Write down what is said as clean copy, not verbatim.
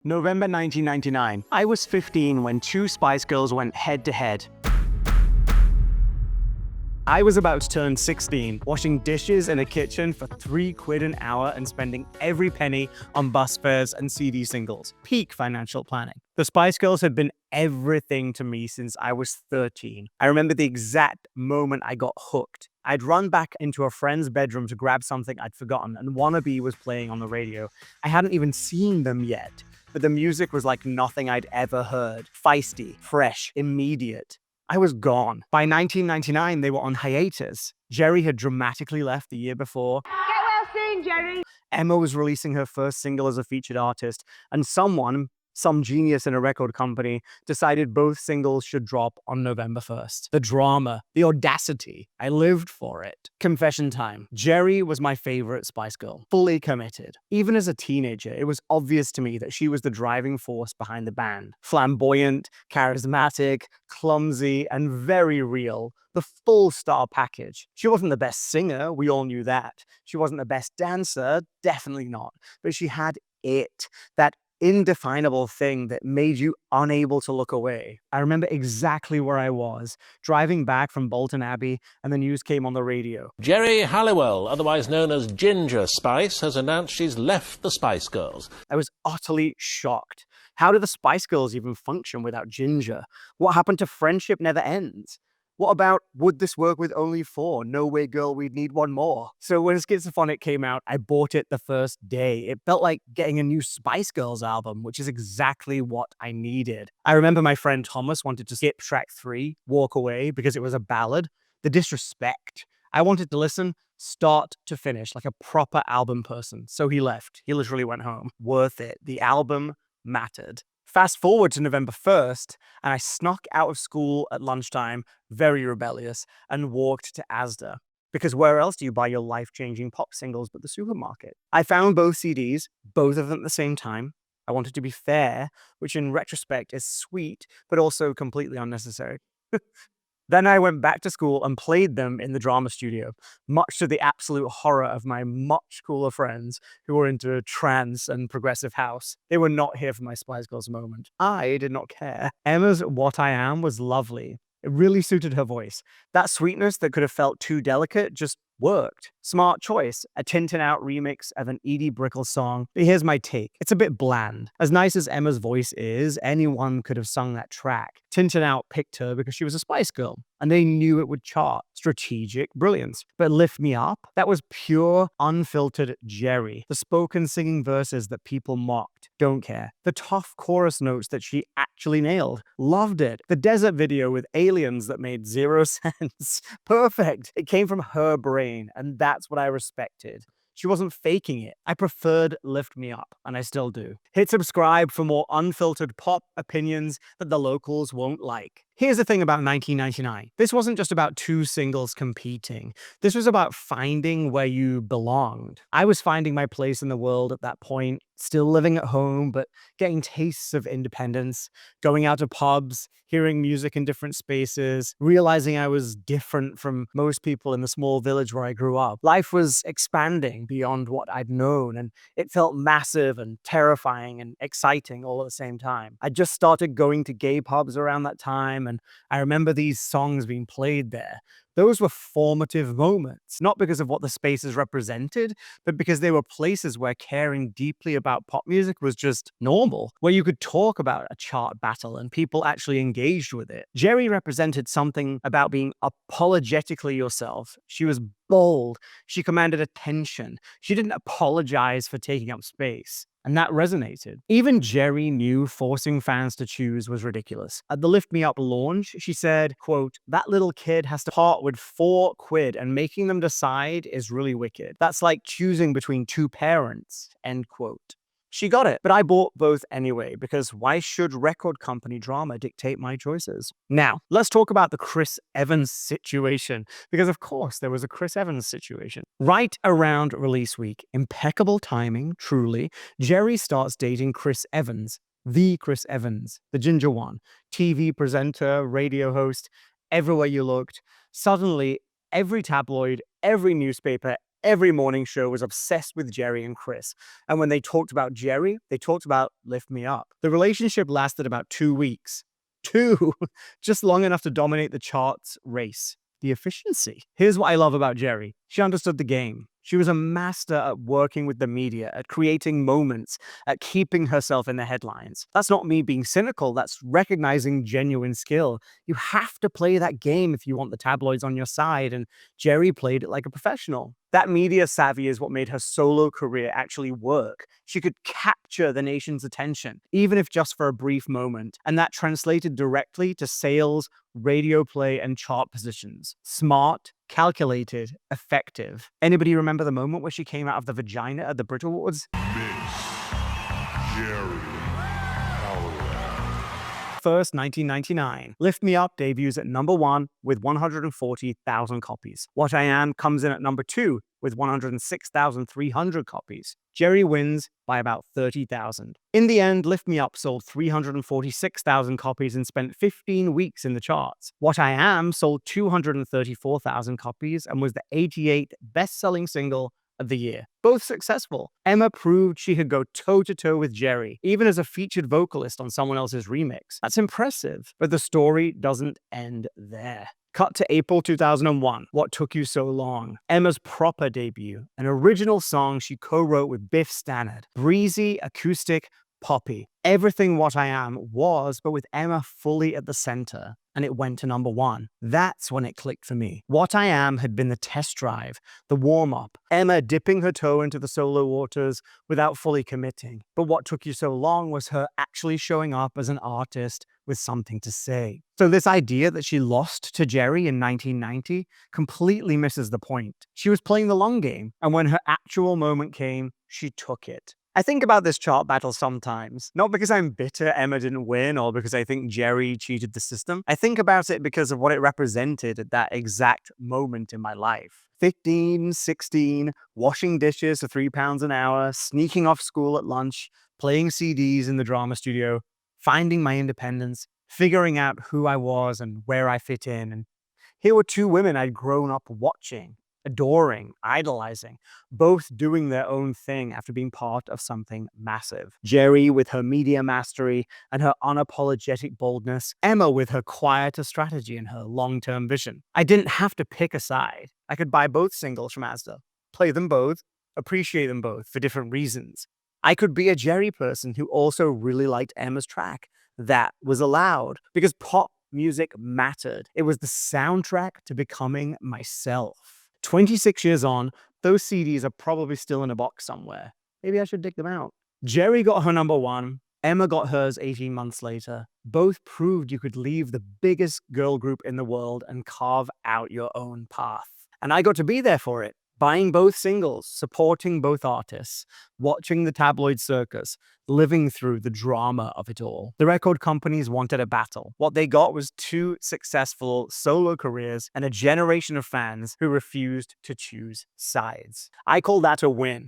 November 1999. I was 15 when two Spice Girls went head-to-head. I was about to turn 16, washing dishes in a kitchen for £3 an hour and spending every penny on bus fares and CD singles. Peak financial planning. The Spice Girls had been everything to me since I was 13. I remember the exact moment I got hooked. I'd run back into a friend's bedroom to grab something I'd forgotten, and Wannabe was playing on the radio. I hadn't even seen them yet, but the music was like nothing I'd ever heard. Feisty, fresh, immediate. I was gone. By 1999, they were on hiatus. Geri had dramatically left the year before. Get well soon, Geri. Emma was releasing her first single as a featured artist, and some genius in a record company, decided both singles should drop on November 1st. The drama, the audacity, I lived for it. Confession time. Geri was my favorite Spice Girl, fully committed. Even as a teenager, it was obvious to me that she was the driving force behind the band. Flamboyant, charismatic, clumsy, and very real. The full star package. She wasn't the best singer, we all knew that. She wasn't the best dancer, definitely not. But she had it, that indefinable thing that made you unable to look away. I remember exactly where I was, driving back from Bolton Abbey, and the news came on the radio. Geri Halliwell, otherwise known as Ginger Spice, has announced she's left the Spice Girls. I was utterly shocked. How do the Spice Girls even function without Ginger? What happened to Friendship Never Ends? What about Would This Work With Only Four? No Way Girl, We'd Need One More. So when Schizophonic came out, I bought it the first day. It felt like getting a new Spice Girls album, which is exactly what I needed. I remember my friend Thomas wanted to skip track 3, Walk Away, because it was a ballad. The disrespect. I wanted to listen start to finish like a proper album person. So he left. He literally went home. Worth it. The album mattered. Fast forward to November 1st, and I snuck out of school at lunchtime, very rebellious, and walked to Asda. Because where else do you buy your life-changing pop singles but the supermarket? I found both CDs, both of them at the same time. I wanted to be fair, which in retrospect is sweet, but also completely unnecessary. Then I went back to school and played them in the drama studio, much to the absolute horror of my much cooler friends who were into trance and progressive house. They were not here for my Spice Girls moment. I did not care. Emma's What I Am was lovely. It really suited her voice. That sweetness that could have felt too delicate just worked. Smart choice. A Tintin Out remix of an Edie Brickell song. But here's my take. It's a bit bland. As nice as Emma's voice is, anyone could have sung that track. Tintin Out picked her because she was a Spice Girl, and they knew it would chart. Strategic brilliance. But Lift Me Up? That was pure, unfiltered Geri. The spoken singing verses that people mocked. Don't care. The tough chorus notes that she actually nailed. Loved it. The desert video with aliens that made zero sense. Perfect. It came from her brain, and that's what I respected. She wasn't faking it. I preferred Lift Me Up, and I still do. Hit subscribe for more unfiltered pop opinions that the locals won't like. Here's the thing about 1999. This wasn't just about two singles competing. This was about finding where you belonged. I was finding my place in the world at that point, still living at home, but getting tastes of independence, going out to pubs, hearing music in different spaces, realizing I was different from most people in the small village where I grew up. Life was expanding beyond what I'd known, and it felt massive and terrifying and exciting all at the same time. I just started going to gay pubs around that time, and I remember these songs being played there. Those were formative moments, not because of what the spaces represented, but because they were places where caring deeply about pop music was just normal, where you could talk about a chart battle and people actually engaged with it. Geri represented something about being apologetically yourself. She was bold. She commanded attention. She didn't apologize for taking up space. And that resonated. Even Geri knew forcing fans to choose was ridiculous. At the Lift Me Up launch, she said, quote, "That little kid has to part with £4 and making them decide is really wicked. That's like choosing between two parents," end quote. She got it, but I bought both anyway, because why should record company drama dictate my choices? Now, let's talk about the Chris Evans situation, because of course there was a Chris Evans situation. Right around release week, impeccable timing, truly, Geri starts dating Chris Evans, the Chris Evans, the ginger one, TV presenter, radio host, everywhere you looked. Suddenly, every tabloid, every newspaper, Every morning show was obsessed with Geri and Chris. And when they talked about Geri, they talked about Lift Me Up. The relationship lasted about 2 weeks. Two, just long enough to dominate the charts race. The efficiency. Here's what I love about Geri. She understood the game. She was a master at working with the media, at creating moments, at keeping herself in the headlines. That's not me being cynical, that's recognizing genuine skill. You have to play that game if you want the tabloids on your side, and Geri played it like a professional. That media savvy is what made her solo career actually work. She could capture the nation's attention, even if just for a brief moment, and that translated directly to sales, radio play, and chart positions. Smart, calculated, effective. Anybody remember the moment where she came out of the vagina at the Brit Awards? Geri Halliwell. First, 1999. Lift Me Up debuts at number 1 with 140,000 copies. What I Am comes in at number 2 with 106,300 copies. Geri wins by about 30,000. In the end, Lift Me Up sold 346,000 copies and spent 15 weeks in the charts. What I Am sold 234,000 copies and was the 88th best-selling single of the year. Both successful. Emma proved she could go toe-to-toe with Geri, even as a featured vocalist on someone else's remix. That's impressive, but the story doesn't end there. Cut to April 2001, What Took You So Long? Emma's proper debut, an original song she co-wrote with Biff Stannard. Breezy, acoustic, poppy. Everything What I Am was, but with Emma fully at the center, and it went to number 1. That's when it clicked for me. What I Am had been the test drive, the warm-up, Emma dipping her toe into the solo waters without fully committing. But What Took You So Long was her actually showing up as an artist with something to say. So this idea that she lost to Geri in 1990 completely misses the point. She was playing the long game, and when her actual moment came, she took it. I think about this chart battle sometimes, not because I'm bitter Emma didn't win or because I think Geri cheated the system. I think about it because of what it represented at that exact moment in my life. 15, 16, washing dishes for £3 an hour, sneaking off school at lunch, playing CDs in the drama studio, finding my independence, figuring out who I was and where I fit in. And here were 2 women I'd grown up watching, adoring, idolizing, both doing their own thing after being part of something massive. Geri with her media mastery and her unapologetic boldness, Emma with her quieter strategy and her long-term vision. I didn't have to pick a side. I could buy both singles from Asda, play them both, appreciate them both for different reasons. I could be a Geri person who also really liked Emma's track. That was allowed because pop music mattered. It was the soundtrack to becoming myself. 26 years on, those CDs are probably still in a box somewhere. Maybe I should dig them out. Geri got her number 1. Emma got hers 18 months later. Both proved you could leave the biggest girl group in the world and carve out your own path. And I got to be there for it. Buying both singles, supporting both artists, watching the tabloid circus, living through the drama of it all. The record companies wanted a battle. What they got was 2 successful solo careers and a generation of fans who refused to choose sides. I call that a win.